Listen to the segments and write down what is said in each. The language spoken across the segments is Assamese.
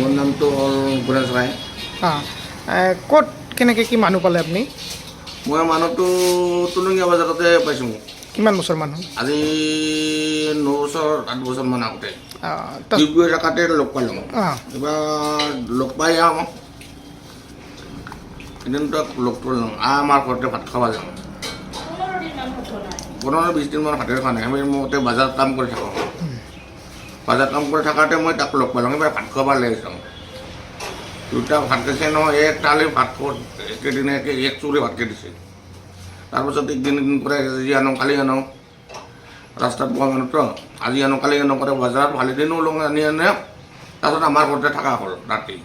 মোৰ নামটো হ'ল গণেশ ৰায়। ক'ত কেনেকৈ কি মানুহ পালে আপুনি? মই মানুহটো টুলুঙীয়া বজাৰতে পাইছোঁ। কিমান বছৰ মানুহ? আজি 9 বছৰ 8 বছৰমান আগতে তাত ডিব্ৰুগড় এলেকাতে লগ পালোঁ। এবাৰ লগ পাই এদিনটো লগ কৰিলোঁ, আমাৰ ঘৰতে ভাত খাব যাওঁ। 15-20 দিনমান ভাতেই খোৱা নাই। আমি মতে বজাৰত কাম কৰি থাকোঁ। বজাৰত কাম কৰি থাকোঁতে মই তাক লগ পালোঁ। এবাৰ ভাত খাব লৈ যাওঁ। দুটা ভাত খাইছে নহয়, এক থালি ভাত খোৱা একেদিনে এক চুৰি ভাতকে দিছে। তাৰপিছত একদিন কৰে আজি আনো কালি আনো, ৰাস্তাত পোৱা মানুহতো আজি আনো কালি আনো কৰে বজাৰত ভালে দিনো লওঁ আনি আনে। তাৰপিছত আমাৰ ঘৰতে থকা হ'ল ৰাতি।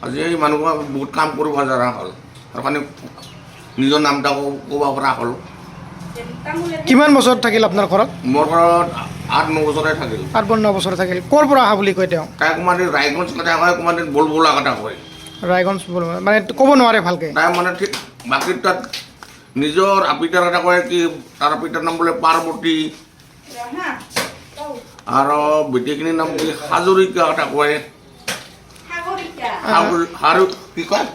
আজি এই মানুহ বহুত কাম কৰিব জনা হ'ল, আৰু কাৰণে নিজৰ নামটা ক'ব পৰা হ'ল। কিমান বছৰ থাকিল আপোনাৰ ঘৰত? মোৰ ঘৰত 8-9 বছৰে থাকিল। 8-9 বছৰ থাকিল। ক'ৰ পৰা অহা বুলি কয় তেওঁ? তাই কোনোবা দিন ৰায়গঞ্জ কথা কয়, কোনোবা দিন বলবলা কথা কয়। ৰায়গঞ্জ মানে ক'ব নোৱাৰে ভালকৈ? তাই মানে ঠিক বাকী তাত নিজৰ আপিতাৰ এটা কয় কি, তাৰ আপিতাৰ নাম বোলে পাৰ্বতী, আৰু বেটীখিনিৰ নাম কি হাজৰিকা এটা কয়। কি কয়?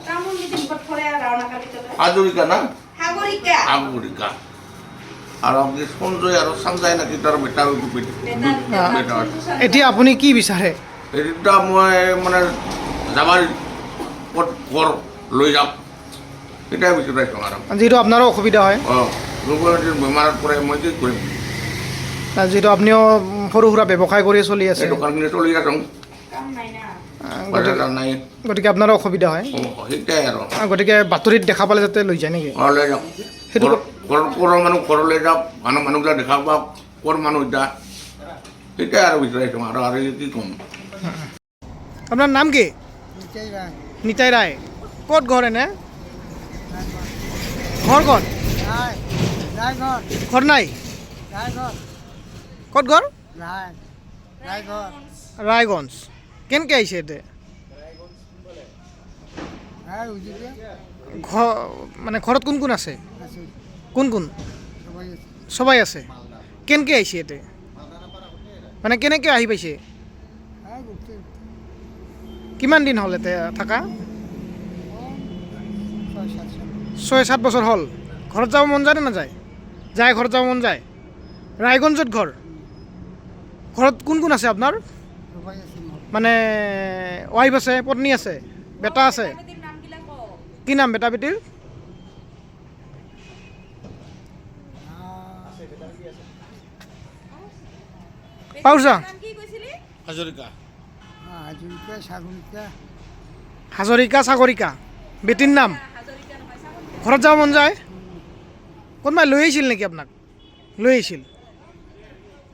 হাজৰিকা না? হাজৰিকা। আৰু আপুনি সঞ্জয় আৰু চাঞ্জয় নাকি তাৰ বেটা। এতিয়া আপুনি কি বিচাৰে? এতিয়া মই মানে যাবাৰ ক'ত ঘৰ লৈ যাম এটাই বিচাৰিছোঁ আৰু। যিহেতু আপোনাৰো অসুবিধা হয়। বেমাৰত পৰে মই কি কৰিম? যিহেতু আপুনিও সৰু সুৰা ব্যৱসায় কৰি চলি আছে। দোকানখিনি চলি আছোঁ, নাই, গতিকে আপোনাৰো অসুবিধা হয়। সেইটাই আৰু। গতিকে বাতৰিত দেখা পালে যাতে লৈ যায় নেকি? লৈ যাওক। সেইটো ঘৰৰ মানুহ ঘৰলৈ যাওক, মানুহবিলাক দেখা পাওক ক'ৰ মানুহ এতিয়া, সেইটাই আৰু বিচাৰিছোঁ আৰু কি ক'ম। আপোনাৰ নাম কি? নিতাই ৰায়। ক'ত ঘৰ এনে? ঘৰ ক'ত? ঘৰ নাই? ক'ত ঘৰ? ৰায়গঞ্জ। কেনেকৈ আহিছে এতিয়া? মানে ঘৰত কোন কোন আছে? কোন কোন? সবাই আছে। কেনেকৈ আহিছে এতিয়া? মানে কেনেকৈ আহি পাইছে? কিমান দিন হ'ল এতিয়া থাকা? 6-7 বছৰ হ'ল। ঘৰত যাব মন যায় নে নাযায়? যায়, ঘৰত যাব মন যায়। ৰায়গঞ্জত ঘৰ। ঘৰত কোন কোন আছে আপোনাৰ? মানে ৱাইফ আছে, পত্নী আছে, বেটা আছে? কি নাম বেটা বেটিৰ? পাউছা? হাজৰিকা সাগৰিকা। বেটিৰ নাম? ঘৰত যাব মন যায়? কোনোবাই লৈ আহিছিল নেকি আপোনাক? লৈ আহিছিল।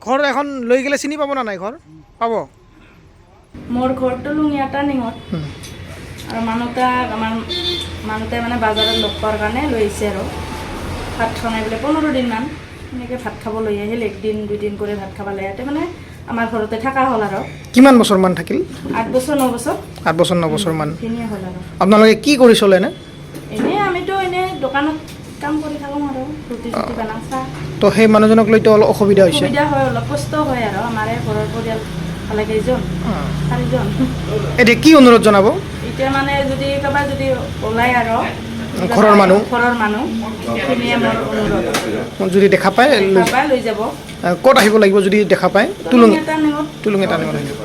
ঘৰ এখন লৈ গ'লে চিনি পাব না নাই ঘৰ? পাব। মোৰ ঘৰটো লুঙিয়া টাৰ্ণিঙত, আৰু আমাৰ মানুহতে মানে বাজাৰত লগ পোৱাৰ কাৰণে লৈ আহিছে আৰু ভাত খোৱা নাই বোলে 15 দিনমান এনেকৈ ভাত খাব লৈ আহিল। 1-2 দিন কৰি ভাত খাব লৈ ইয়াতে মানে আমাৰ ঘৰতে থকা হ'ল আৰু। কিমান বছৰমান থাকিল? 8 বছৰ 9 বছৰ। 8 বছৰ 9 বছৰমান। সেইখিনিয়ে হ'ল আৰু। আপোনালোকে কি কৰি চলে এনে? আমিতো এনেই দোকানত কাম কৰি থাকোঁ আৰু ৰুটি চুটি বনাওঁ, চাহ। তো সেই মানুহজনক লৈতো অলপ অসুবিধা হৈছে? অসুবিধা হয়, অলপ কষ্ট হয় আৰু। আমাৰে ঘৰৰ পৰিয়াল ভালে কেইজন, 4জন। এতিয়া কি অনুৰোধ জনাব? এতিয়া মানে যদি কাৰোবাৰ যদি ওলাই আৰু ঘৰৰ মানুহ সেইখিনিয়ে মোৰ অনুৰোধ। যদি দেখা পায় লৈ যাব। ক'ত আহিব লাগিব যদি দেখা পায়? টুলুঙীয়া টাৰ্ণিঙত আহিব।